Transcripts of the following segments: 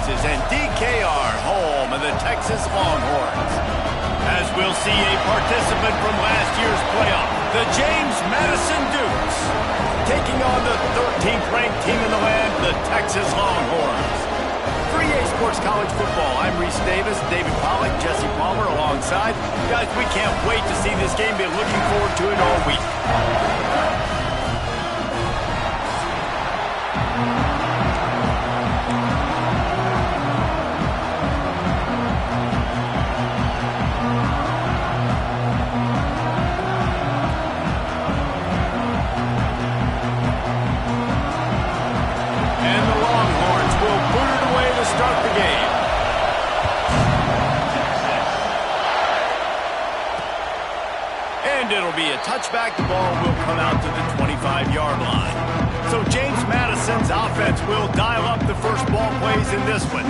defenses and DKR, home of the Texas Longhorns. As we'll see a participant from last year's playoff, the James Madison Dukes, taking on the 13th ranked team in the land, the Texas Longhorns. For EA Sports College Football, I'm Reese Davis, David Pollack, Jesse Palmer alongside. Guys, we can't wait to see this game. Been looking forward to it all week. Start the game. And it'll be a touchback. The ball will come out to the 25-yard line. So James Madison's offense will dial up the first ball plays in this one.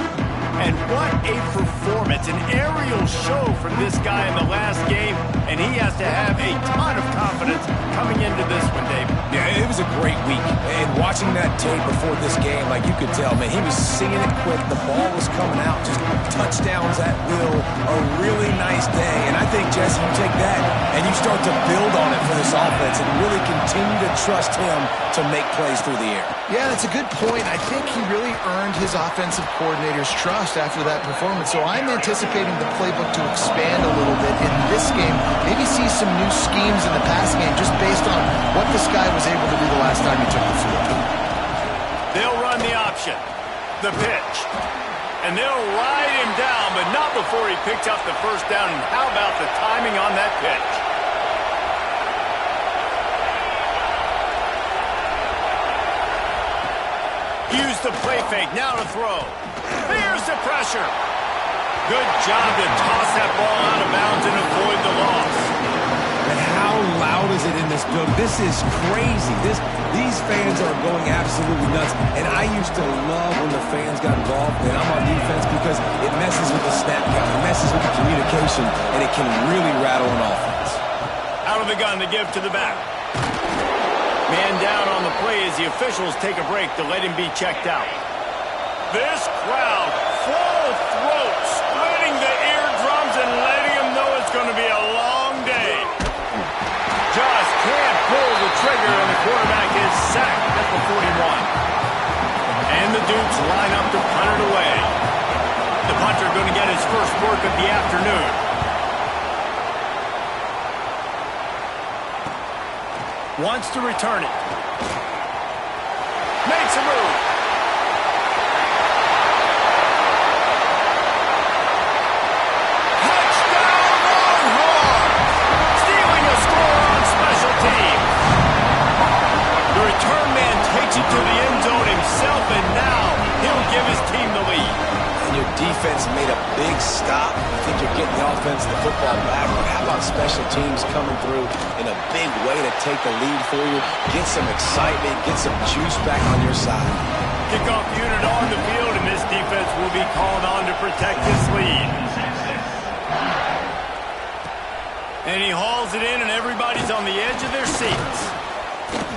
And what a performance, an aerial show from this guy in the last game, and he has to have a ton of confidence coming into this one, David. Yeah, it was a great week, and watching that tape before this game, like you could tell, man, he was seeing it quick, the ball was coming out, just touchdowns at will, a really nice day, and I think, Jesse, you take that, and you start to build on it for this offense and really continue to trust him to make plays through the air. Yeah, that's a good point. I think he really earned his offensive coordinator's trust after that performance. So I'm anticipating the playbook to expand a little bit in this game. Maybe see some new schemes in the passing game just based on what this guy was able to do the last time he took the field. They'll run the option. The pitch. And they'll ride him down, but not before he picks up the first down. And how about the timing on that pitch? Use the play fake, now to throw. Here's the pressure. Good job to toss that ball out of bounds and avoid the loss. And how loud is it in this building? This is crazy. These fans are going absolutely nuts. And I used to love when the fans got involved, and I'm on defense, because it messes with the snap count, it messes with the communication, and it can really rattle an offense. Out of the gun to give to the back. Man down on the play as the officials take a break to let him be checked out. This crowd, full throat, splitting the eardrums and letting him know it's going to be a long day. Just can't pull the trigger, and the quarterback is sacked at the 41. And the Dukes line up to punt it away. The punter going to get his first work of the afternoon. Wants to return it. Makes a move. Touchdown Longhorns! Stealing a score on special teams. The return man takes it to the end zone himself, and now he'll give his team the lead. And your defense made a big stop. I think you're getting the offense the football back. But how about special teams coming through in a big way to take the lead for you? Get some excitement, get some juice back on your side. Kickoff unit on the field, and this defense will be called on to protect this lead. And he hauls it in, and everybody's on the edge of their seats.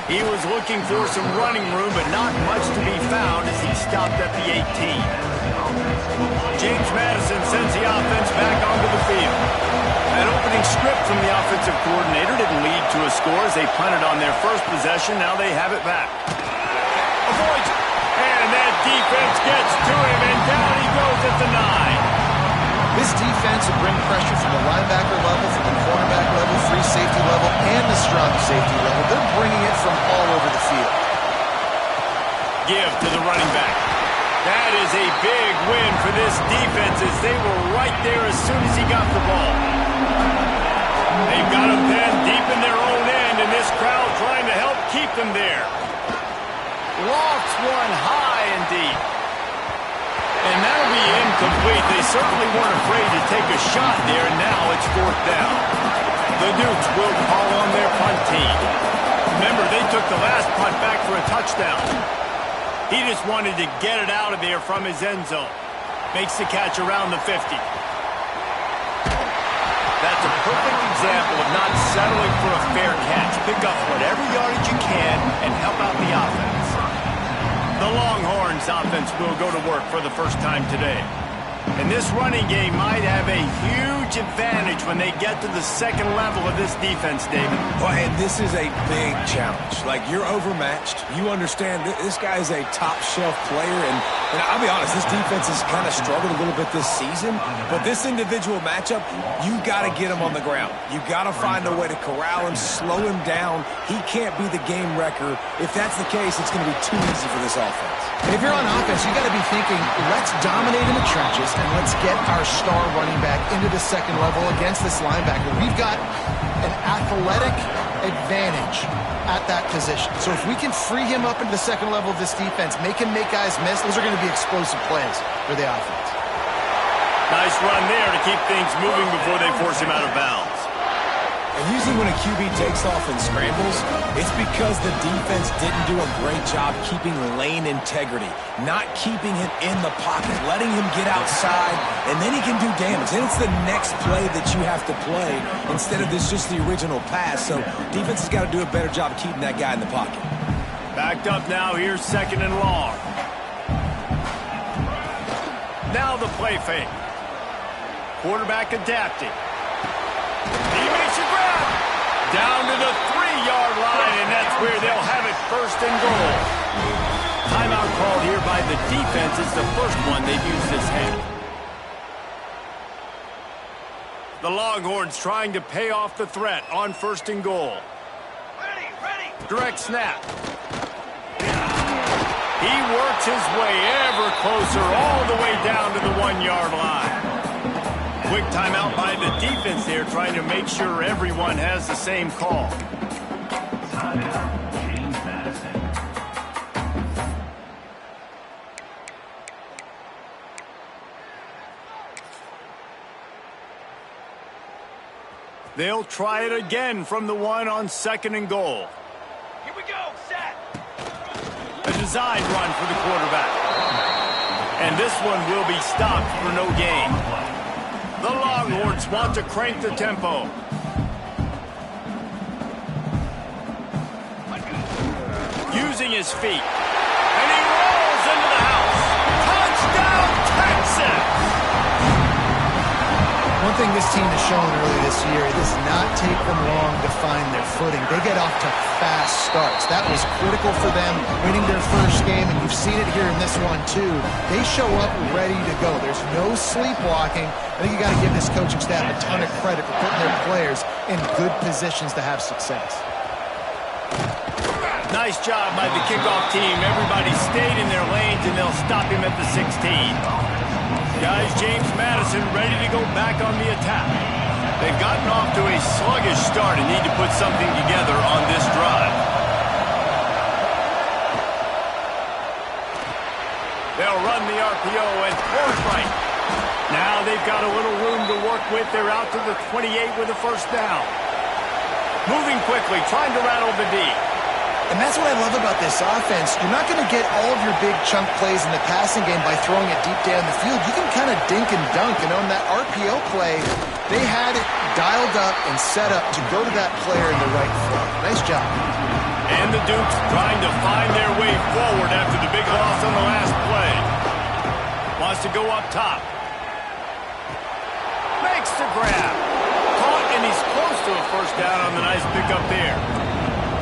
He was looking for some running room, but not much to be found as he stopped at the 18. James Madison sends the offense back onto the field. That opening script from the offensive coordinator didn't lead to a score as they punted on their first possession. Now they have it back. Avoids it. And that defense gets to him, and down he goes at the 9. This defense will bring pressure from the linebacker level, from the cornerback level, free safety level, and the strong safety level. They're bringing it from all over the field. Give to the running back. That is a big win for this defense as they were right there as soon as he got the ball. They've got him pinned deep in their own end, and this crowd trying to help keep them there. Lofts one high and deep. And that'll be incomplete. They certainly weren't afraid to take a shot there, and now it's 4th down. The Dukes will call on their punt team. Remember, they took the last punt back for a touchdown. He just wanted to get it out of there from his end zone. Makes the catch around the 50. That's a perfect example of not settling for a fair catch. Pick up whatever yardage you can and help out the offense. The The Longhorns offense will go to work for the first time today. And this running game might have a huge advantage when they get to the second level of this defense, David. Well, and this is a big challenge. Like, you're overmatched. You understand this guy is a top-shelf player, and I'll be honest, this defense has kind of struggled a little bit this season, but this individual matchup, you got to get him on the ground. You got to find a way to corral him, slow him down. He can't be the game wrecker. If that's the case, it's going to be too easy for this offense. And if you're on offense, you got to be thinking, let's dominate in the trenches and let's get our star running back into the second level against this linebacker. We've got an athletic advantage at that position. So if we can free him up into the second level of this defense, make him make guys miss, those are going to be explosive plays for the offense. Nice run there to keep things moving before they force him out of bounds. And usually when a QB takes off and scrambles, it's because the defense didn't do a great job keeping lane integrity, not keeping him in the pocket, letting him get outside, and then he can do damage. Then it's the next play that you have to play instead of this just the original pass. So defense has got to do a better job of keeping that guy in the pocket. Backed up now, here's second and long. Now the play fake. Quarterback adapting. He makes a grab. Down to the 3-yard line, and that's where they'll have it first and goal. Timeout called here by the defense. It's the first one they've used this half. The Longhorns trying to pay off the threat on first and goal. Ready. Direct snap. He works his way ever closer all the way down to the 1-yard line. Quick timeout by the defense there, trying to make sure everyone has the same call. They'll try it again from the 1 on second and goal. Here we go, set. A design run for the quarterback. And this one will be stopped for no gain. The Longhorns want to crank the tempo. Using his feet. And he rolls into the house. Touchdown, Texas! One thing this team has shown early this year, it does not take them long to find their footing. They get off to fast starts. That was critical for them winning their first game, and you've seen it here in this one too. They show up ready to go. There's no sleepwalking. I think you got to give this coaching staff a ton of credit for putting their players in good positions to have success. Nice job by the kickoff team. Everybody stayed in their lanes, and they'll stop him at the 16. Guys, James Madison ready to go back on the attack. They've gotten off to a sluggish start and need to put something together on this drive. They'll run the RPO and throw it right. Now they've got a little room to work with. They're out to the 28 with a first down. Moving quickly, trying to rattle the D. And that's what I love about this offense. You're not going to get all of your big chunk plays in the passing game by throwing it deep down the field. You can kind of dink and dunk. And on that RPO play, they had it dialed up and set up to go to that player in the right foot. Nice job. And the Dukes trying to find their way forward after the big loss on the last play. Wants to go up top. Makes the grab. Caught, and he's close to a first down on the nice pickup there.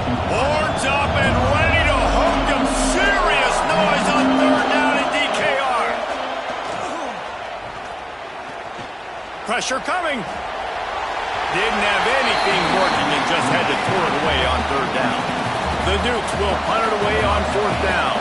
Horns up and ready to hook them. Serious noise on third down at DKR. Pressure coming. Didn't have anything working and just had to throw it away on third down. The Dukes will punt it away on fourth down.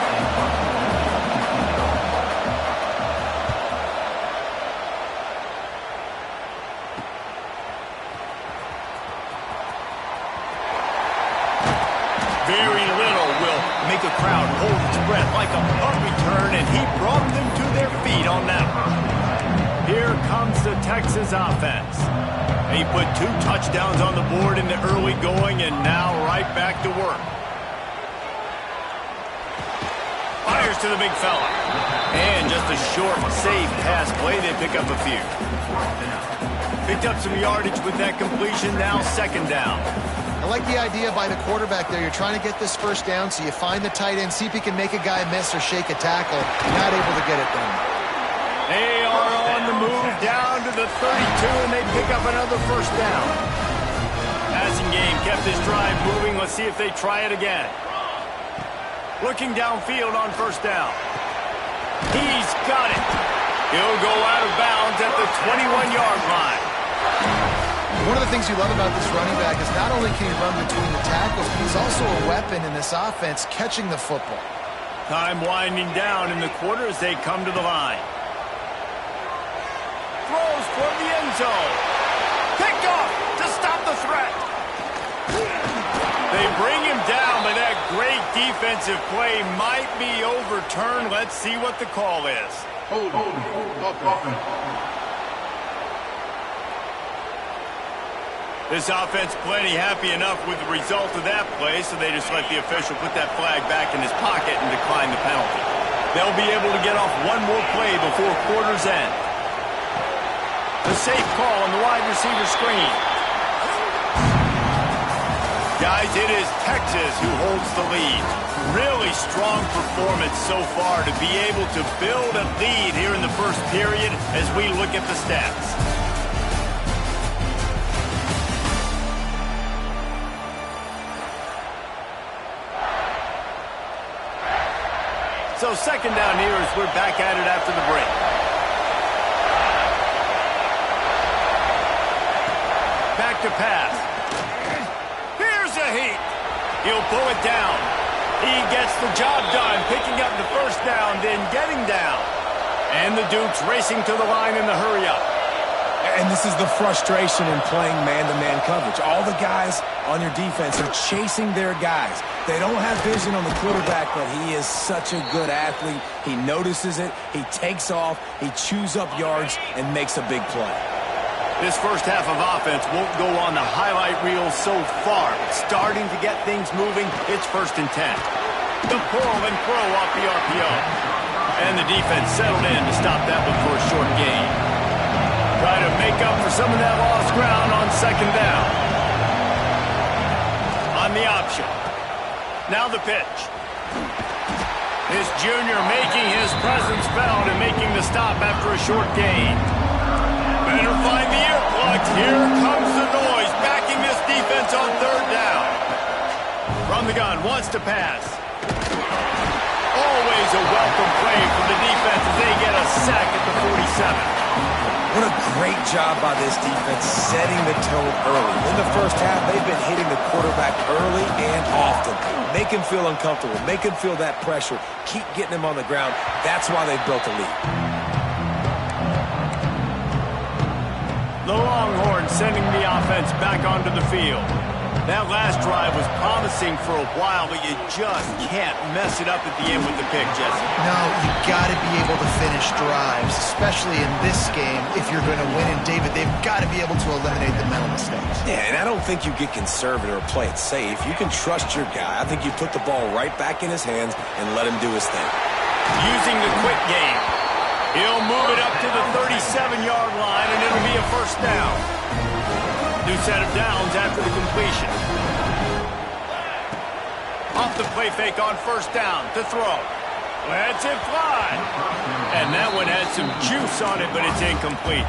Very little will make a crowd hold its breath like a punt return, and he brought them to their feet on that one. Here comes the Texas offense. He put 2 touchdowns on the board in the early going, and now right back to work. Fires to the big fella. And just a short, safe pass play. They pick up a few. Picked up some yardage with that completion. Now second down. I like the idea by the quarterback there. You're trying to get this first down, so you find the tight end, see if he can make a guy miss or shake a tackle. Not able to get it done. They are on the move down to the 32, and they pick up another first down. Passing game kept his drive moving. Let's see if they try it again. Looking downfield on first down. He's got it. He'll go out of bounds at the 21-yard line. One of the things you love about this running back is not only can he run between the tackles, but he's also a weapon in this offense catching the football. Time winding down in the quarter as they come to the line. Throws for the end zone. Picked off to stop the threat. They bring him down, but that great defensive play might be overturned. Let's see what the call is. Hold. This offense plenty happy enough with the result of that play, so they just let the official put that flag back in his pocket and decline the penalty. They'll be able to get off one more play before quarter's end. The safe call on the wide receiver screen. Guys, it is Texas who holds the lead. Really strong performance so far to be able to build a lead here in the first period as we look at the stats. So second down here as we're back at it after the break. Back to pass. Here's a heat. He'll pull it down. He gets the job done, picking up the first down, then getting down. And the Dukes racing to the line in the hurry-up. And this is the frustration in playing man-to-man coverage. All the guys on your defense are chasing their guys. They don't have vision on the quarterback, but he is such a good athlete. He notices it, he takes off, he chews up yards, and makes a big play. This first half of offense won't go on the highlight reel so far, but starting to get things moving, it's 1st and 10. The pull and throw off the RPO. And the defense settled in to stop that one for a short gain. Try to make up for some of that lost ground on second down. On the option. Now the pitch. This junior making his presence felt and making the stop after a short gain. Better find the earplugs. Here comes the noise, backing this defense on third down. From the gun, wants to pass. Always a welcome play from the defense as they get a sack at the 47. What a great job by this defense setting the tone early. In the first half, they've been hitting the quarterback early and often. Make him feel uncomfortable. Make him feel that pressure. Keep getting him on the ground. That's why they've built a lead. The Longhorns sending the offense back onto the field. That last drive was promising for a while, but you just can't mess it up at the end with the pick, Jesse. No, you got to be able to finish drives, especially in this game if you're going to win. And David, they've got to be able to eliminate the mental mistakes. Yeah, and I don't think you get conservative or play it safe. You can trust your guy. I think you put the ball right back in his hands and let him do his thing. Using the quick game. He'll move it up to the 37-yard line, and it'll be a first down. New set of downs after the completion. Off the play fake on first down to throw. Lets it fly. And that one had some juice on it, but it's incomplete.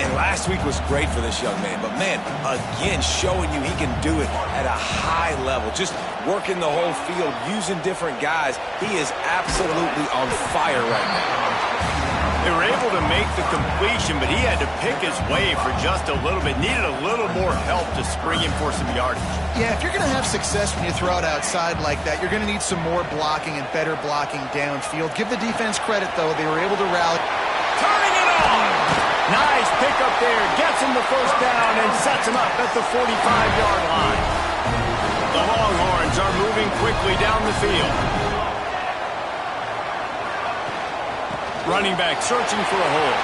And last week was great for this young man. But, man, again, showing you he can do it at a high level. Just working the whole field, using different guys. He is absolutely on fire right now. They were able to make the completion, but he had to pick his way for just a little bit. Needed a little more help to spring him for some yardage. Yeah, if you're going to have success when you throw it outside like that, you're going to need some more blocking and better blocking downfield. Give the defense credit, though. They were able to rally. Turning it on! Nice pick up there. Gets him the first down and sets him up at the 45-yard line. The Longhorns are moving quickly down the field. Running back searching for a hole.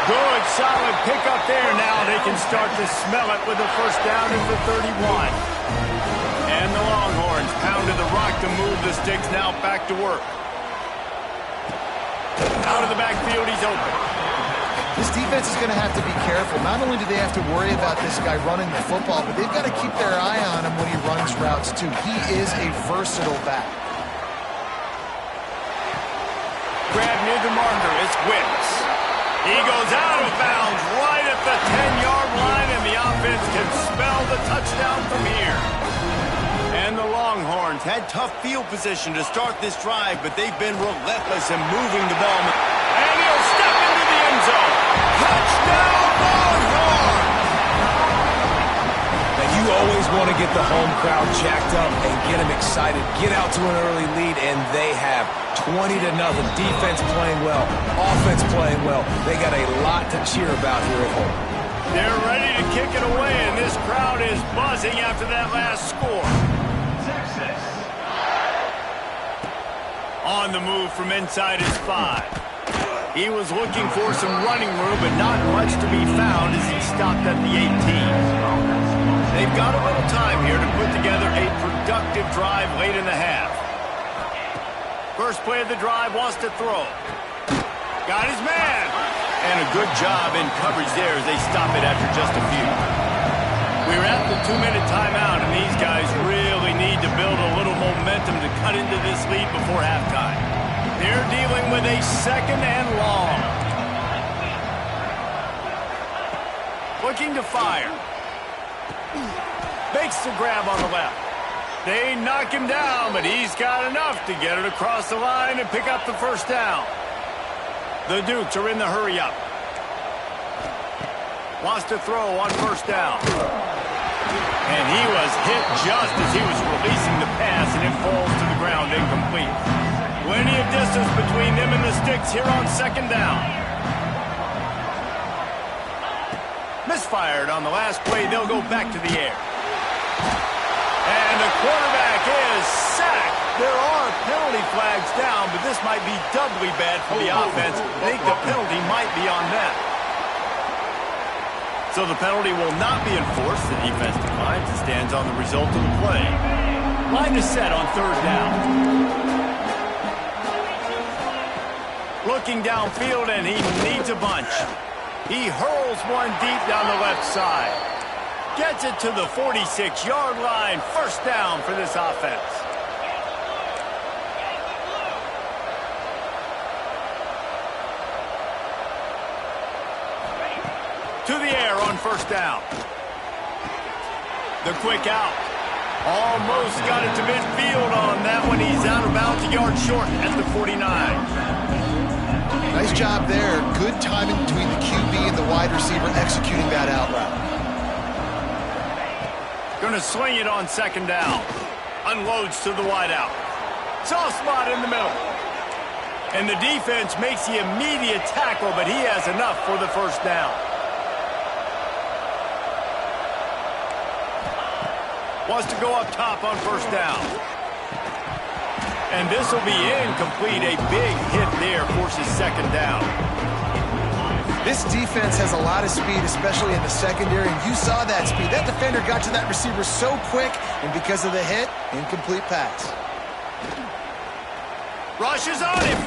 Good, solid pick up there. Now they can start to smell it with the first down at the 31. And the Longhorns pounded the rock to move the sticks. Now back to work. Out of the backfield, he's open. This defense is going to have to be careful. Not only do they have to worry about this guy running the football, but they've got to keep their eye on him when he runs routes too. He is a versatile back. Grab near the marker. It's Wicks. He goes out of bounds right at the 10-yard line, and the offense can spell the touchdown from here. And the Longhorns had tough field position to start this drive, but they've been relentless in moving the ball. And he'll step into the end zone. Touchdown, Longhorns! Now, you always want to get the home crowd jacked up and get them excited. Get out to an early lead, and they have 20-0. Defense playing well, offense playing well. They got a lot to cheer about here at home. They're ready to kick it away, and this crowd is buzzing after that last score. On the move from inside his 5. He was looking for some running room, but not much to be found as he stopped at the 18. They've got a little time here to put together a productive drive late in the half. First play of the drive, wants to throw. Got his man. And a good job in coverage there as they stop it after just a few. We're at the 2-minute timeout, and these guys really need to build a little momentum to cut into this lead before halftime. They're dealing with a 2nd and long. Looking to fire. Makes the grab on the left. They knock him down, but he's got enough to get it across the line and pick up the first down. The Dukes are in the hurry-up. Wants to throw on first down. And he was hit just as he was releasing the pass, and it falls to the ground incomplete. Plenty of distance between them and the sticks here on 2nd down. Misfired on the last play. They'll go back to the air. And the quarterback is sacked. There are penalty flags down, but this might be doubly bad for the offense. I think the penalty might be on them. So the penalty will not be enforced. The defense declines and stands on the result of the play. Line is set on 3rd down. Looking downfield, and he needs a bunch. He hurls one deep down the left side. Gets it to the 46-yard line. First down for this offense. To the air on first down. The quick out. Almost got it to midfield on that one. He's out of bounds, a yard short at the 49. Nice job there. Good timing between the QB and the wide receiver executing that out route. Going to swing it on 2nd down. Unloads to the wide out. Soft spot in the middle. And the defense makes the immediate tackle, but he has enough for the first down. Wants to go up top on first down. And this will be incomplete. A big hit there forces 2nd down. This defense has a lot of speed, especially in the secondary, and you saw that speed. That defender got to that receiver so quick, and because of the hit, incomplete pass. Rushes on him.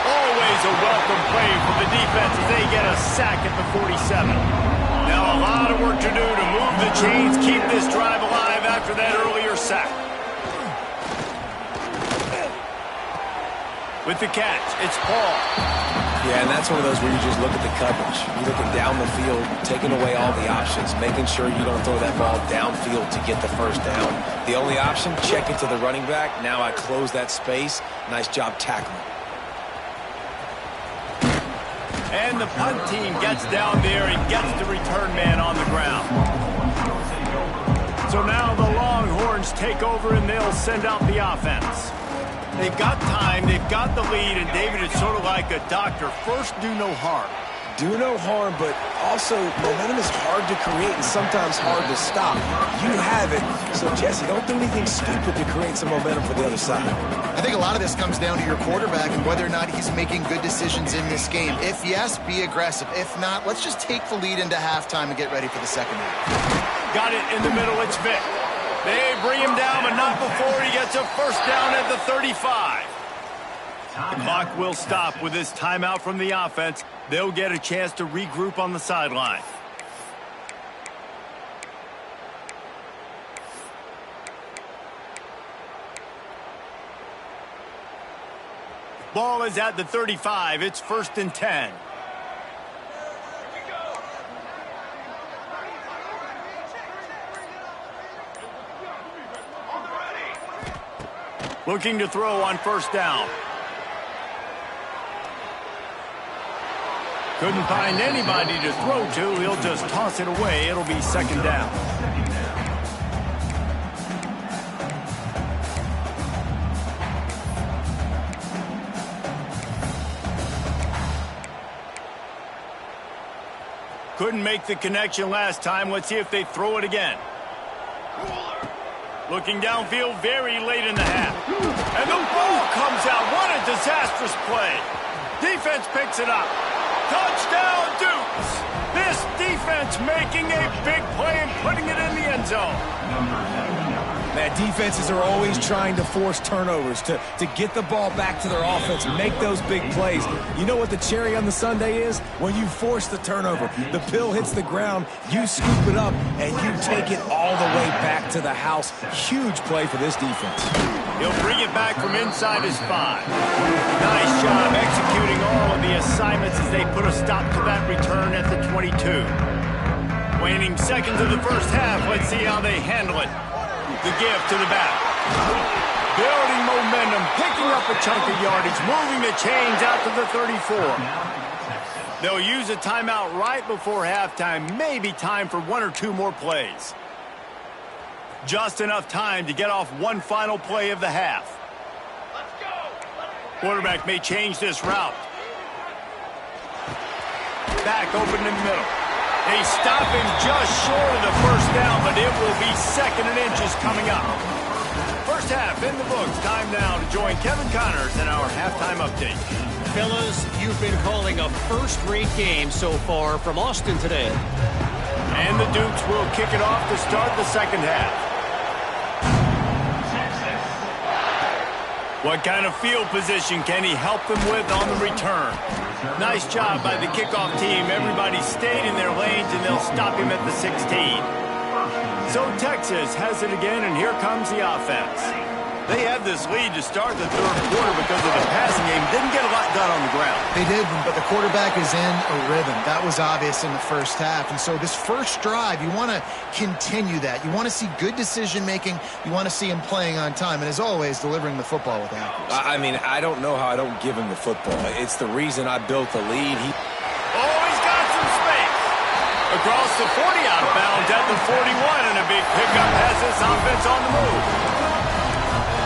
Always a welcome play for the defense as they get a sack at the 47. Now a lot of work to do to move the chains, keep this drive alive after that earlier sack. With the catch, it's Paul. Yeah, and that's one of those where you just look at the coverage. You're looking down the field, taking away all the options, making sure you don't throw that ball downfield to get the first down. The only option, check it to the running back. Now I close that space. Nice job tackling. And the punt team gets down there and gets the return man on the ground. So now the Longhorns take over and they'll send out the offense. They've got time, they've got the lead, and David, it's sort of like a doctor. First, do no harm. Do no harm, but also momentum is hard to create and sometimes hard to stop. You have it, so Jesse, don't do anything stupid to create some momentum for the other side. I think a lot of this comes down to your quarterback and whether or not he's making good decisions in this game. If yes, be aggressive. If not, let's just take the lead into halftime and get ready for the second half. Got it in the middle, it's Vic. They bring him down, but not before he gets a first down at the 35. The clock will stop with this timeout from the offense. They'll get a chance to regroup on the sideline. Ball is at the 35. It's 1st and 10. Looking to throw on 1st down. Couldn't find anybody to throw to. He'll just toss it away. It'll be 2nd down. Couldn't make the connection last time. Let's see if they throw it again. Looking downfield very late in the half. And the ball comes out. What a disastrous play. Defense picks it up. Touchdown, Dukes. This defense making a big play and putting it in the end zone. Man, defenses are always trying to force turnovers to get the ball back to their offense and make those big plays. You know what the cherry on the sundae is? When you force the turnover, the pill hits the ground, you scoop it up, and you take it all the way back to the house. Huge play for this defense. He'll bring it back from inside his 5. Nice job executing all of the assignments as they put a stop to that return at the 22. Waning seconds of the first half. Let's see how they handle it. The give to the back. Building momentum, picking up a chunk of yardage, moving the chains out to the 34. They'll use a timeout right before halftime. Maybe time for 1 or 2 more plays. Just enough time to get off one final play of the half. Let's go. Quarterback may change this route. Back open in the middle. They stop him just short of the 1st down, but it will be 2nd and inches coming up. First half in the books. Time now to join Kevin Connors in our halftime update. Fellas, you've been calling a first-rate game so far from Austin today. And the Dukes will kick it off to start the 2nd half. What kind of field position can he help them with on the return? Nice job by the kickoff team. Everybody stayed in their lanes, and they'll stop him at the 16. So Texas has it again, and here comes the offense. They had this lead to start the 3rd quarter because of the passing game. Didn't get a lot done on the ground. They did, but the quarterback is in a rhythm. That was obvious in the first half. And so this first drive, you want to continue that. You want to see good decision-making. You want to see him playing on time. And as always, delivering the football with accuracy. I mean, I don't know how I don't give him the football. It's the reason I built the lead. He's got some space. Across the 40 out of bounds at the 41, and a big pickup has this offense on the move.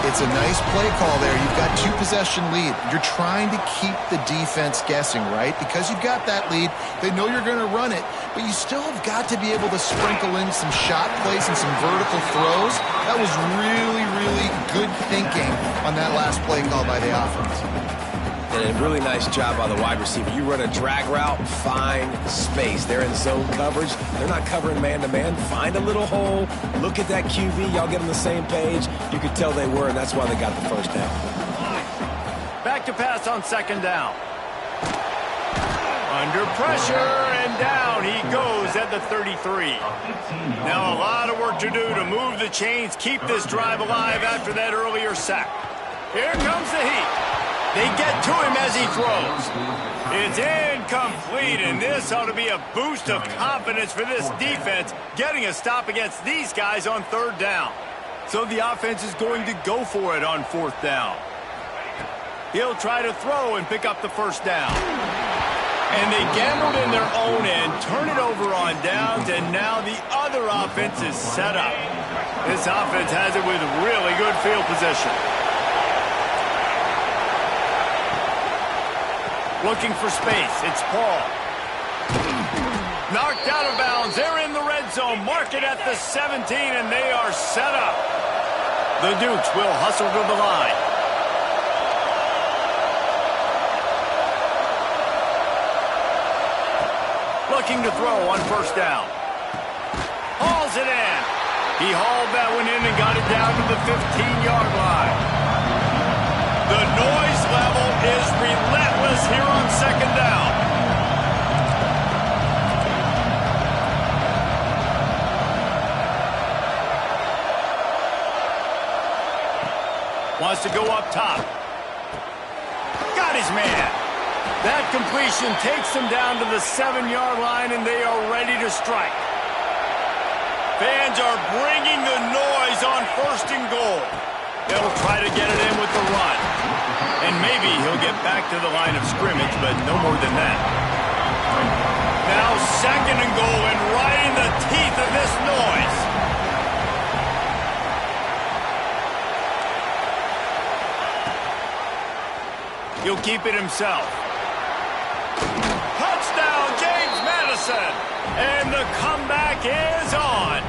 It's a nice play call there. You've got 2-possession lead. You're trying to keep the defense guessing, right? Because you've got that lead, they know you're going to run it, but you still have got to be able to sprinkle in some shot plays and some vertical throws. That was really, really good thinking on that last play call by the offense. And a really nice job by the wide receiver. You run a drag route, find space. They're in zone coverage. They're not covering man-to-man. Find a little hole. Look at that QB. Y'all get on the same page. You could tell they were, and that's why they got the 1st down. Back to pass on 2nd down. Under pressure, and down he goes at the 33. Now a lot of work to do to move the chains, keep this drive alive after that earlier sack. Here comes the heat. They get to him as he throws. It's incomplete, and this ought to be a boost of confidence for this defense, getting a stop against these guys on 3rd down. So the offense is going to go for it on 4th down. He'll try to throw and pick up the 1st down. And they gambled in their own end, turn it over on downs, and now the other offense is set up. This offense has it with really good field position. Looking for space. It's Paul. Knocked out of bounds. They're in the red zone. Mark it at the 17, and they are set up. The Dukes will hustle to the line. Looking to throw on 1st down. Hauls it in. He hauled that one in and got it down to the 15-yard line. The noise level is relentless here on 2nd down. to go up top. Got his man. That completion takes them down to the 7-yard line, and they are ready to strike. Fans are bringing the noise on 1st and goal. They'll try to get it in with the run. And maybe he'll get back to the line of scrimmage, but no more than that. Now 2nd and goal, and right in the teeth of this noise. He'll keep it himself. Touchdown, James Madison. And the comeback is on.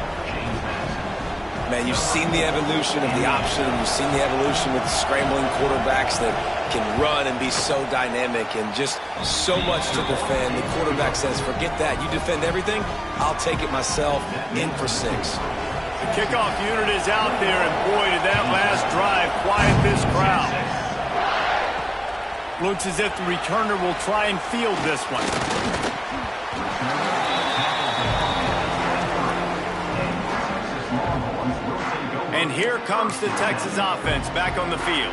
Man, you've seen the evolution of the option. You've seen the evolution with scrambling quarterbacks that can run and be so dynamic and just so much to defend. The quarterback says, forget that. You defend everything, I'll take it myself. In for 6. The kickoff unit is out there, and boy, did that last drive quiet this crowd. Looks as if the returner will try and field this one. And here comes the Texas offense back on the field.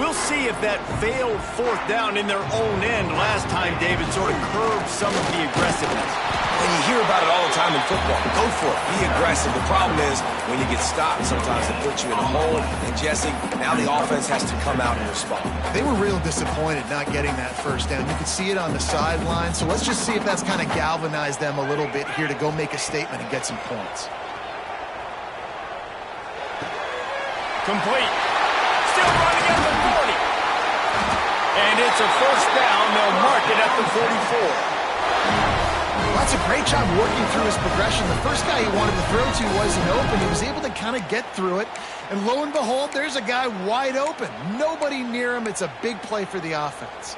We'll see if that failed 4th down in their own end last time, David, sort of curbed some of the aggressiveness. And you hear about it all the time in football. Go for it. Be aggressive. The problem is when you get stopped, sometimes it puts you in a hole. And, Jesse, now the offense has to come out and respond. They were real disappointed not getting that 1st down. You could see it on the sideline. So let's just see if that's kind of galvanized them a little bit here to go make a statement and get some points. Complete. Still running at the 40. And it's a 1st down. They'll mark it at the 44. Well, that's a great job working through his progression. The first guy he wanted to throw to wasn't open. He was able to kind of get through it. And lo and behold, there's a guy wide open. Nobody near him. It's a big play for the offense.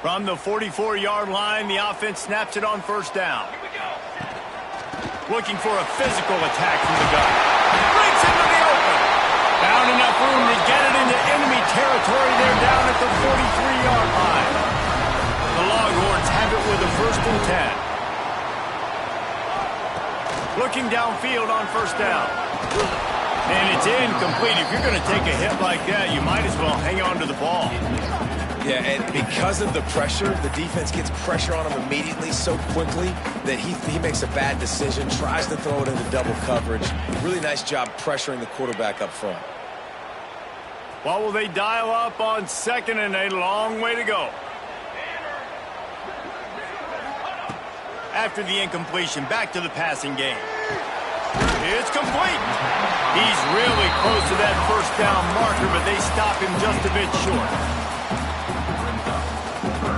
From the 44-yard line, the offense snaps it on 1st down. Looking for a physical attack from the gun. Breaks into the open. Found enough room to get it into enemy territory. They're down at the 43-yard line. The Longhorns have it with a 1st and 10. Looking downfield on 1st down. And it's incomplete. If you're going to take a hit like that, you might as well hang on to the ball. Yeah, and because of the pressure, the defense gets pressure on him immediately so quickly that he makes a bad decision, tries to throw it into double coverage. Really nice job pressuring the quarterback up front. What will they dial up on 2nd and a long way to go? After the incompletion, back to the passing game. It's complete. He's really close to that 1st down marker, but they stop him just a bit short.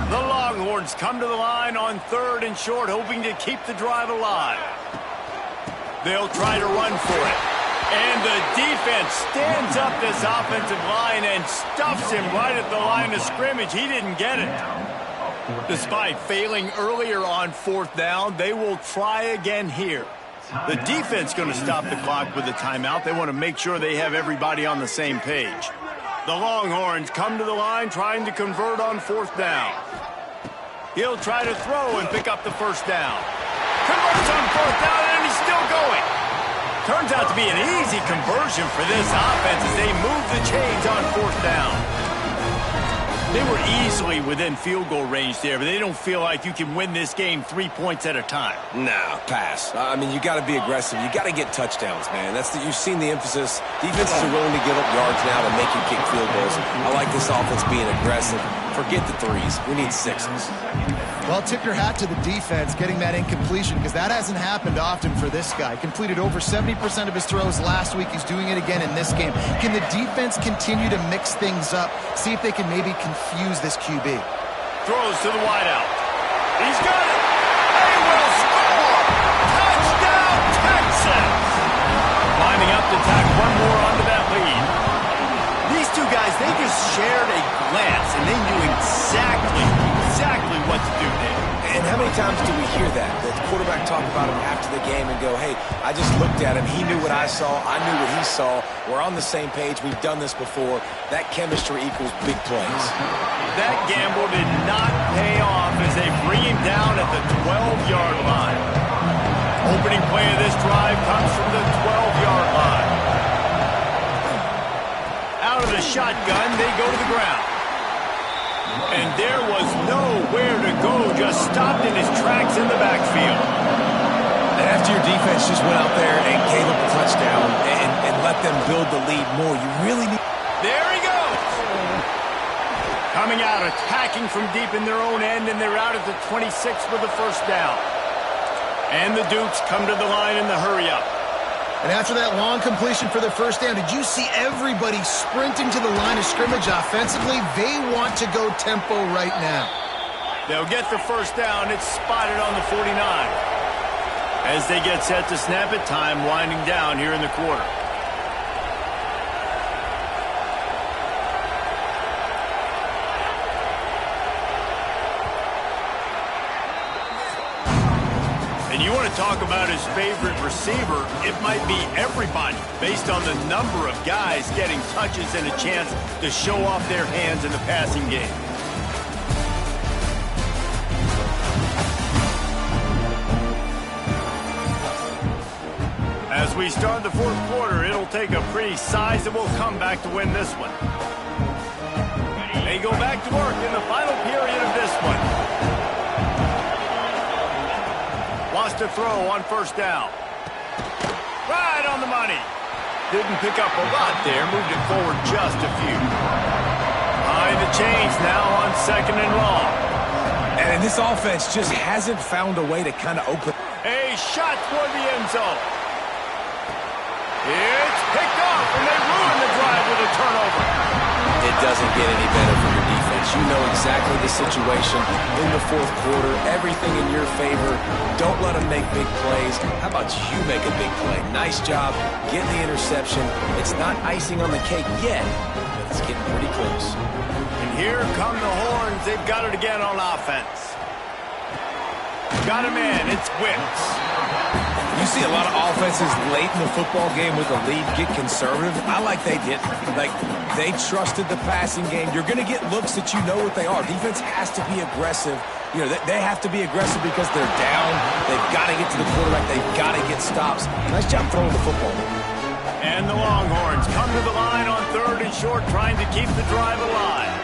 The Longhorns come to the line on 3rd and short, hoping to keep the drive alive. They'll try to run for it. And the defense stands up this offensive line and stuffs him right at the line of scrimmage. He didn't get it. Despite failing earlier on 4th down, they will try again here. The defense going to stop the clock with a timeout. They want to make sure they have everybody on the same page. The Longhorns come to the line trying to convert on 4th down. He'll try to throw and pick up the 1st down. Converts on 4th down, and he's still going. Turns out to be an easy conversion for this offense as they move the chains on 4th down. They were easily within field goal range there, but they don't feel like you can win this game 3 points at a time. Nah, pass. I mean, you got to be aggressive. You got to get touchdowns, man. You've seen the emphasis. Defenses are willing to give up yards now to make you kick field goals. I like this offense being aggressive. Forget the 3s. We need 6s. Well, tip your hat to the defense getting that incompletion, because that hasn't happened often for this guy. Completed over 70% of his throws last week. He's doing it again in this game. Can the defense continue to mix things up? See if they can maybe confuse this QB. Throws to the wideout. He's got it. They will score. Touchdown, Texas. Lining up to tack one more onto that lead. These two guys, they just shared a glance, and they knew exactly what to do there. And how many times do we hear that? The quarterback talk about him after the game and go, hey, I just looked at him. He knew what I saw. I knew what he saw. We're on the same page. We've done this before. That chemistry equals big plays. That gamble did not pay off as they bring him down at the 12-yard line. Opening play of this drive comes from the 12-yard line. out of the shotgun, they go to the ground. And there was nowhere to go, just stopped in his tracks in the backfield. And after your defense just went out there and gave up a touchdown and let them build the lead more, you really need... There he goes! Coming out, attacking from deep in their own end, and they're out at the 26 for the first down. And the Dukes come to the line in the hurry-up. And after that long completion for their first down, did you see everybody sprinting to the line of scrimmage offensively? They want to go tempo right now. They'll get the first down. It's spotted on the 49. As they get set to snap it, time winding down here in the quarter. And you want to talk about his favorite receiver, it might be everybody, based on the number of guys getting touches and a chance to show off their hands in the passing game. As we start the fourth quarter, it'll take a pretty sizable comeback to win this one. They go back to work in the final period of this one. Wants to throw on first down. Right on the money. Didn't pick up a lot there. Moved it forward just a few. Behind the chains now on second and long. And this offense just hasn't found a way to kind of open. A shot toward the end zone. It's picked off, and they ruin the drive with a turnover. It doesn't get any better for your defense. You know exactly the situation in the fourth quarter. Everything in your favor. Don't let them make big plays. How about you make a big play? Nice job getting the interception. It's not icing on the cake yet, but it's getting pretty close. And here come the horns. They've got it again on offense. Got a man. It's Wicks. You see a lot of offenses late in the football game with a lead get conservative. I like they did. Like, they trusted the passing game. You're going to get looks that you know what they are. Defense has to be aggressive. You know, they have to be aggressive because they're down. They've got to get to the quarterback. They've got to get stops. Nice job throwing the football. And the Longhorns come to the line on third and short, trying to keep the drive alive.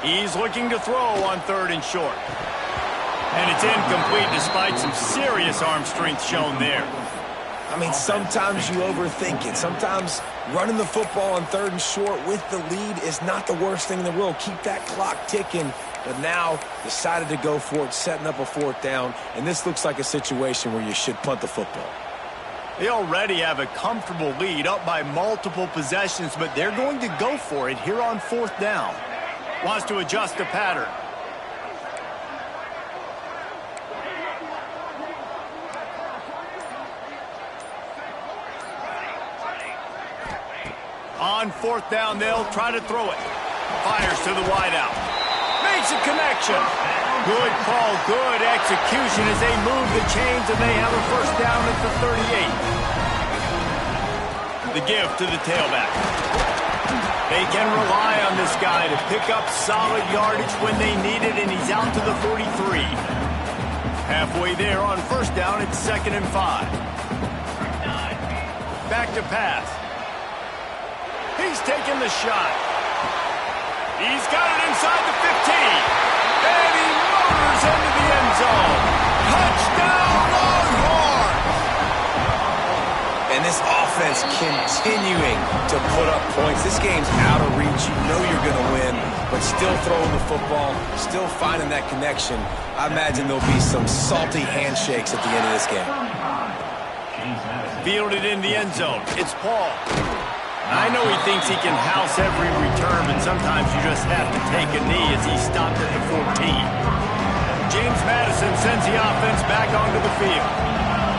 He's looking to throw on third and short. And it's incomplete despite some serious arm strength shown there. I mean, sometimes you overthink it. Sometimes running the football on third and short with the lead is not the worst thing in the world. Keep that clock ticking. But now decided to go for it, setting up a fourth down. And this looks like a situation where you should punt the football. They already have a comfortable lead up by multiple possessions, but they're going to go for it here on fourth down. Wants to adjust the pattern. On fourth down, they'll try to throw it. Fires to the wideout. Makes a connection. Good call, good execution as they move the chains, and they have a first down at the 38. The give to the tailback. They can rely on this guy to pick up solid yardage when they need it, and he's out to the 43. Halfway there on first down, it's 2nd and 5. Back to pass. He's taking the shot. He's got it inside the 15. And he motors into the end zone. Touchdown, Longhorns! And this offense continuing to put up points. This game's out of reach. You know you're going to win, but still throwing the football, still finding that connection. I imagine there'll be some salty handshakes at the end of this game. Fielded in the end zone. It's Paul. I know he thinks he can house every return, but sometimes you just have to take a knee as he stopped at the 14. James Madison sends the offense back onto the field.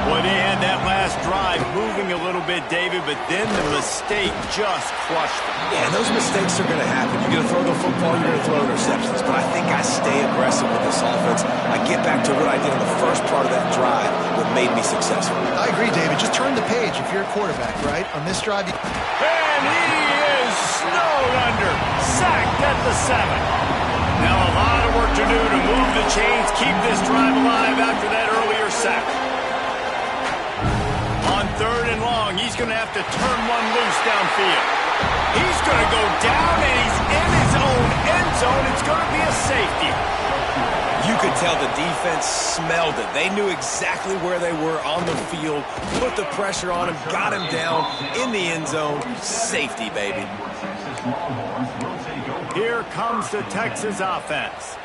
Boy, they had that last drive moving a little bit, David, but then the mistake just crushed them. Yeah, those mistakes are going to happen. You're going to throw the football, you're going to throw interceptions. But I think I stay aggressive with this offense. I get back to what I did in the first part of that drive that made me successful. I agree, David. Just turn the page if you're a quarterback, right? On this drive, and he is snowed under. Sacked at the 7. Now a lot of work to do to move the chains, keep this drive alive after that earlier sack. On 3rd and long, he's going to have to turn one loose downfield. He's going to go down, and he's in his own end zone. It's going to be a safety. You could tell the defense smelled it. They knew exactly where they were on the field, put the pressure on him, got him down in the end zone. Safety, baby. Here comes the Texas offense.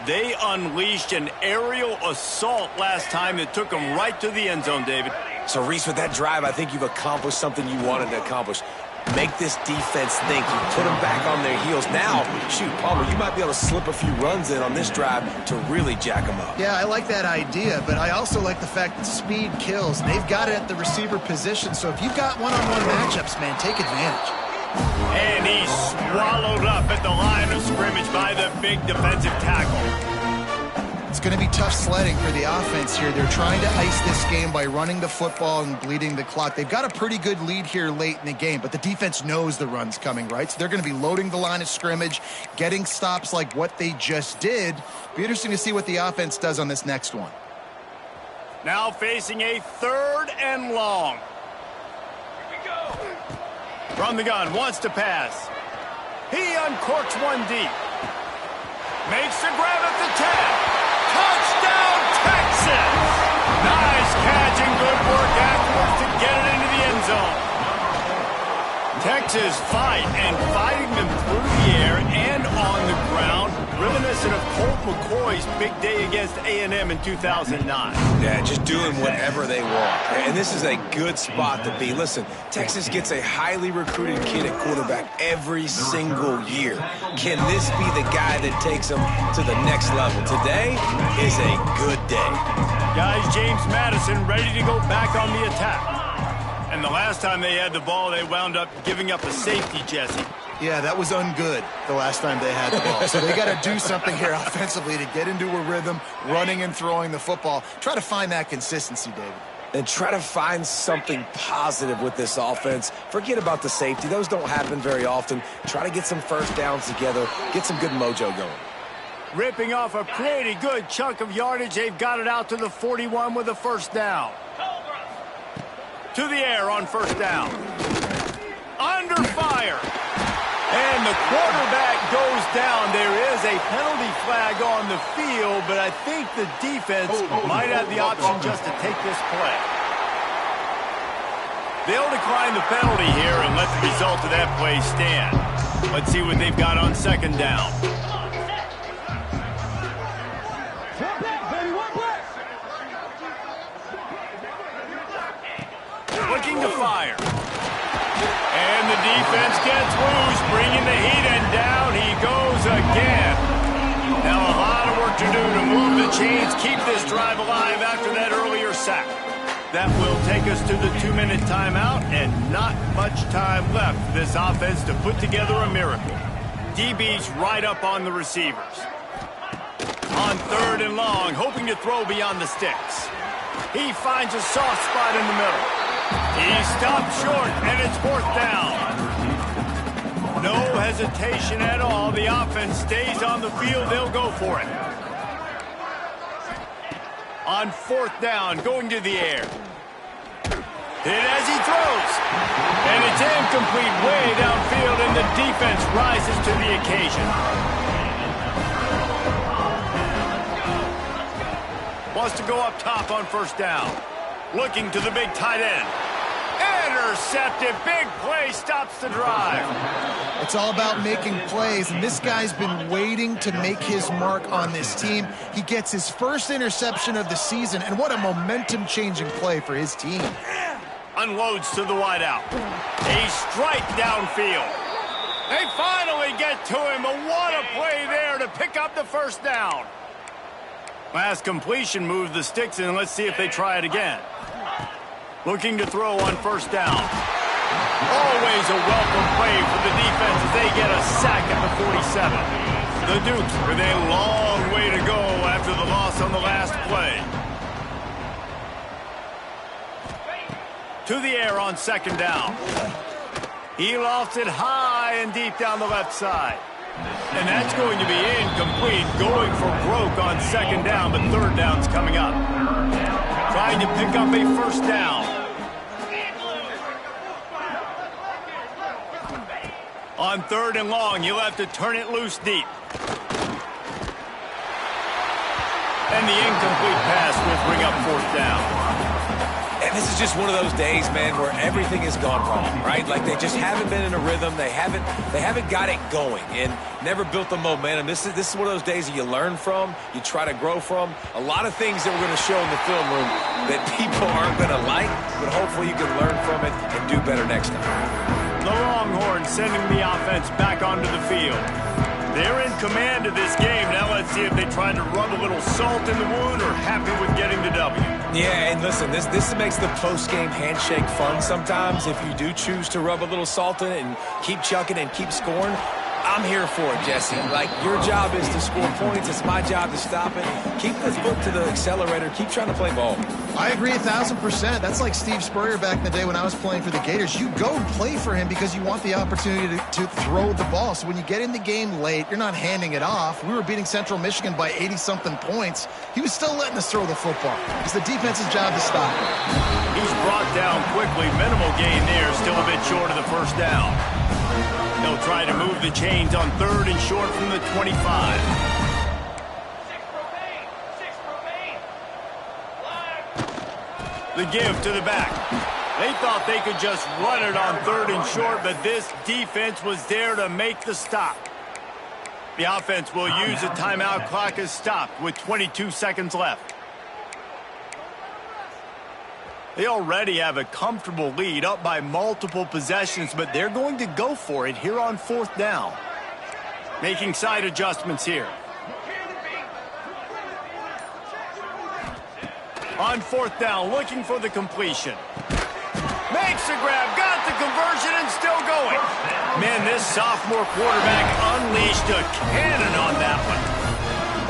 They unleashed an aerial assault last time that took them right to the end zone, David. So, Reese, with that drive, I think you've accomplished something you wanted to accomplish. Make this defense think. You put them back on their heels. Now, shoot, Palmer, you might be able to slip a few runs in on this drive to really jack them up. Yeah, I like that idea, but I also like the fact that speed kills. They've got it at the receiver position, so if you've got one-on-one matchups, man, take advantage. And he's swallowed up at the line of scrimmage by the big defensive tackle. It's going to be tough sledding for the offense here. They're trying to ice this game by running the football and bleeding the clock. They've got a pretty good lead here late in the game, but the defense knows the run's coming, right? So they're going to be loading the line of scrimmage, getting stops like what they just did. Be interesting to see what the offense does on this next one. Now facing a 3rd and long. Here we go. From the gun, wants to pass. He uncorks one deep. Makes the grab at the 10. Touchdown, Texas! Nice catch and good work afterwards to get it into the end zone. Texas fighting them through the air and on the ground, reminiscent of Colt McCoy's big day against A&M in 2009. Yeah, just doing whatever they want. And this is a good spot to be. Listen, Texas gets a highly recruited kid at quarterback every single year. Can this be the guy that takes them to the next level? Today is a good day. Guys, James Madison ready to go back on the attack. And the last time they had the ball, they wound up giving up a safety, Jesse. Yeah, that was ungood the last time they had the ball. So they got to do something here offensively to get into a rhythm, running and throwing the football. Try to find that consistency, David. And try to find something positive with this offense. Forget about the safety. Those don't happen very often. Try to get some first downs together, get some good mojo going. Ripping off a pretty good chunk of yardage. They've got it out to the 41 with a first down. To the air on first down. Under fire. And the quarterback goes down. There is a penalty flag on the field, but I think the defense might have the option just to take this play. They'll decline the penalty here and let the result of that play stand. Let's see what they've got on second down. Looking to fire. And the defense gets loose, bringing the heat, and down he goes again. Now a lot of work to do to move the chains, keep this drive alive after that earlier sack. That will take us to the 2-minute timeout, and not much time left for this offense to put together a miracle. DB's right up on the receivers. On 3rd and long, hoping to throw beyond the sticks. He finds a soft spot in the middle. He stopped short, and it's 4th down. No hesitation at all. The offense stays on the field. They'll go for it. On 4th down, going to the air. Hit as he throws. And it's incomplete way downfield, and the defense rises to the occasion. Wants to go up top on first down. Looking to the big tight end. Intercepted. Big play stops the drive. It's all about making plays, and this guy's been waiting to make his mark on this team. He gets his first interception of the season, and what a momentum-changing play for his team. Unloads to the wideout. A strike downfield. They finally get to him, but what a play there to pick up the first down. Last completion moved the sticks, and let's see if they try it again. Looking to throw on first down. Always a welcome play for the defense as they get a sack at the 47. The Dukes with a long way to go after the loss on the last play. To the air on second down. He lofts it high and deep down the left side. And that's going to be incomplete, going for broke on second down, but 3rd down's coming up. Trying to pick up a first down. On 3rd and long, you'll have to turn it loose deep. And the incomplete pass will bring up 4th down. And this is just one of those days, man, where everything has gone wrong, right? Like they just haven't been in a rhythm. They haven't got it going and never built the momentum. This is one of those days that you learn from, you try to grow from. A lot of things that we're going to show in the film room that people aren't going to like, but hopefully you can learn from it and do better next time. The Longhorns sending the offense back onto the field. They're in command of this game. Now let's see if they try to rub a little salt in the wound or happy with getting the W. Yeah, and listen, this makes the post-game handshake fun sometimes. If you do choose to rub a little salt in it and keep chucking and keep scoring, I'm here for it, Jesse. Like, your job is to score points. It's my job to stop it. Keep the foot to the accelerator. Keep trying to play ball. I agree 1,000%. That's like Steve Spurrier back in the day when I was playing for the Gators. You go and play for him because you want the opportunity to throw the ball. So when you get in the game late, you're not handing it off. We were beating Central Michigan by 80-something points. He was still letting us throw the football. It's the defense's job to stop it. He's brought down quickly. Minimal gain there. Still a bit short of the 1st down. They'll try to move the chains on 3rd and short from the 25. 6 remain. Flag. The give to the back. They thought they could just run it on 3rd and short, but this defense was there to make the stop. The offense will use a timeout. Clock is stopped with 22 seconds left. They already have a comfortable lead, up by multiple possessions, but they're going to go for it here on 4th down. Making side adjustments here. On 4th down, looking for the completion. Makes the grab, got the conversion, and still going. Man, this sophomore quarterback unleashed a cannon on that one.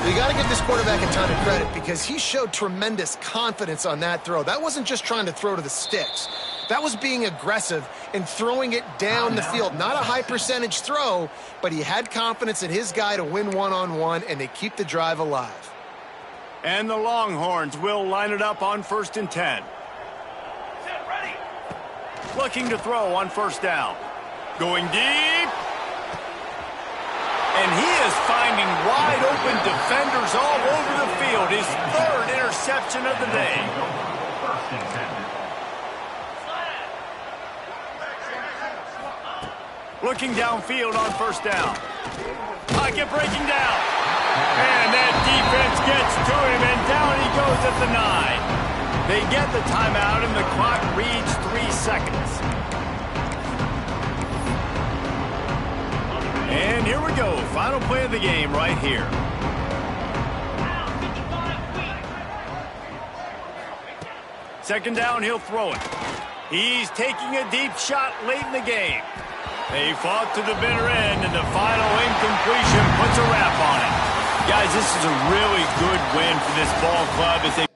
You got to give this quarterback a ton of credit because he showed tremendous confidence on that throw. That wasn't just trying to throw to the sticks. That was being aggressive and throwing it down the field. Not a high percentage throw, but he had confidence in his guy to win one-on-one, and they keep the drive alive. And the Longhorns will line it up on 1st and 10. Set, ready. Looking to throw on 1st down. Going deep. And he is finding wide open defenders all over the field. His 3rd interception of the day. Looking downfield on 1st down. Pocket breaking down. And that defense gets to him, and down he goes at the 9. They get the timeout, and the clock reads 3 seconds. And here we go. Final play of the game right here. Second down, he'll throw it. He's taking a deep shot late in the game. They fought to the bitter end, and the final incompletion puts a wrap on it. Guys, this is a really good win for this ball club as they